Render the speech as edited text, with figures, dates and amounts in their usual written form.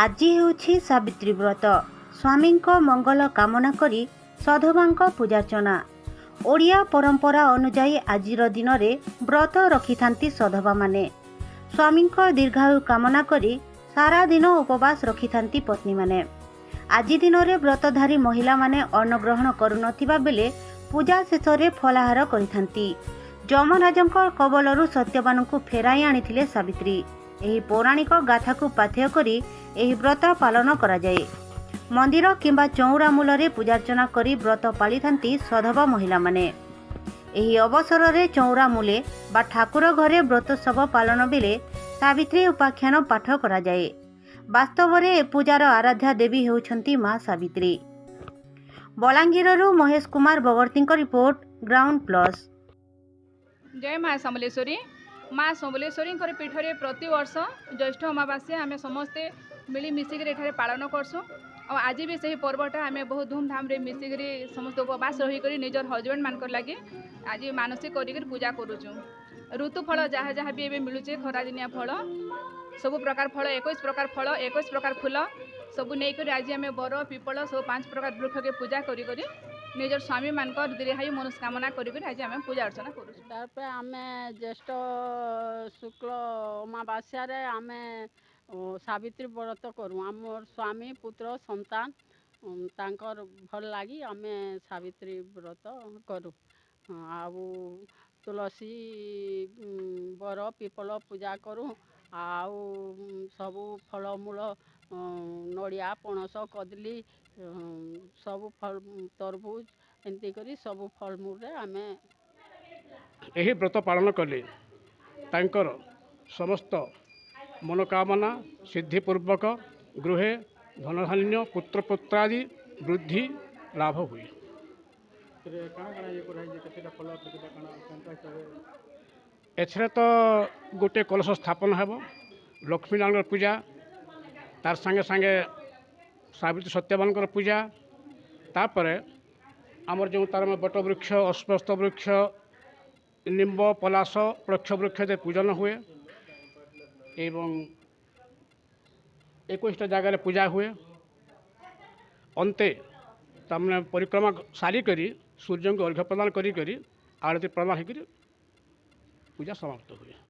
ଆଜି ହେଉଛି ସାବିତ୍ରୀ ବ୍ରତ। ସ୍ୱାମୀଙ୍କ ମଙ୍ଗଳ କାମନା କରି ସଧବାଙ୍କ ପୂଜାର୍ଚ୍ଚନା। ଓଡ଼ିଆ ପରମ୍ପରା ଅନୁଯାୟୀ ଆଜିର ଦିନରେ ବ୍ରତ ରଖିଥାନ୍ତି ସଧବାମାନେ। ସ୍ୱାମୀଙ୍କ ଦୀର୍ଘାୟୁ କାମନା କରି ସାରା ଦିନ ଉପବାସ ରଖିଥାନ୍ତି ପତ୍ନୀମାନେ। ଆଜି ଦିନରେ ବ୍ରତଧାରୀ ମହିଳାମାନେ ଅନ୍ନ ଗ୍ରହଣ କରୁନଥିବା ବେଳେ ପୂଜା ଶେଷରେ ଫଳାହାର କରିଥାନ୍ତି। ଯମରାଜଙ୍କ କବଳରୁ ସତ୍ୟବାନଙ୍କୁ ଫେରାଇ ଆଣିଥିଲେ ସାବିତ୍ରୀ। ଏହି ପୌରାଣିକ ଗାଥାକୁ ପାଥେୟ କରି ଏହି ବ୍ରତ ପାଳନ କରାଯାଏ। ମନ୍ଦିର କିମ୍ବା ଚଉରା ମୂଳରେ ପୂଜାର୍ଚ୍ଚନା କରି ବ୍ରତ ପାଳିଥାନ୍ତି ସଧବା ମହିଳାମାନେ। ଏହି ଅବସରରେ ଚଉରା ମୂଲେ ବା ଠାକୁର ଘରେ ବ୍ରତୋତ୍ସବ ପାଳନ ବେଳେ ସାବିତ୍ରୀ ଉପାଖ୍ୟାନ ପାଠ କରାଯାଏ। ବାସ୍ତବରେ ଏ ପୂଜାର ଆରାଧ୍ୟା ଦେବୀ ହେଉଛନ୍ତି ମା ସାବିତ୍ରୀ। ବଲାଙ୍ଗୀରରୁ ମହେଶ କୁମାର ବଗର୍ତ୍ତୀଙ୍କ ରିପୋର୍ଟ, ଗ୍ରାଉଣ୍ଡ ପ୍ଲସ୍। जय माँ समलेश्वरी। माँ समलेश्वरी पीठरे प्रतिवर्ष ज्येष्ठ अमावास्या आम समस्ते मिलिमिशिक एठारे पालन करसूँ। और आज भी सही पर्वटा आम बहुत धूमधाम रे मिसिक समस्त उपवास रहीक निजर हजबैंड मान लगे आज मानसिक कर पूजा करुचु। ऋतुफल जहाँ जहाँ भी मिलूचे खरादिनिया फल सब प्रकार फल 21 प्रकार फल 21 प्रकार फूल सबू नहीं आज आम बर पिपल सब 5 प्रकार वृक्ष के पूजा करी निजर स्वामी मान दीर्घायु मनस्कामना करी आज आम पूजा अर्चना करूँ। आम ज्येष्ठ शुक्ल अमावास्या आम सावित्री व्रत करूँ। आम स्वामी पुत्र संतान तांकर भल लगी आम सावित्री व्रत करूँ। आउ तुलसी बर पिपल पूजा करूँ। आउ सबू फलमूल नड़िया पणस कदली सबू फल तरबूज एमती करी सबू फलमूल आम यही व्रत पालन कले तांकर समस्त मनोकामना सिद्धिपूर्वक गृहे धनधान्य पुत्रपुत्रादि वृद्धि लाभ हुए। एथरे तो गोटे कलश स्थापन हेब लक्ष्मी नारायण पूजा तार संगे संगे सावित्री सत्यवान पूजा तापरे आमर जो तार बट वृक्ष अश्वस्थ वृक्ष निम्ब पलाश वृक्ष वृक्ष पूजन हुए एवं 21 जगार पूजा हुए। अंते तमने परिक्रमा सारी करी सूर्य को अर्घ्य प्रदान करी आरती प्रदान होकर पूजा समाप्त हुए।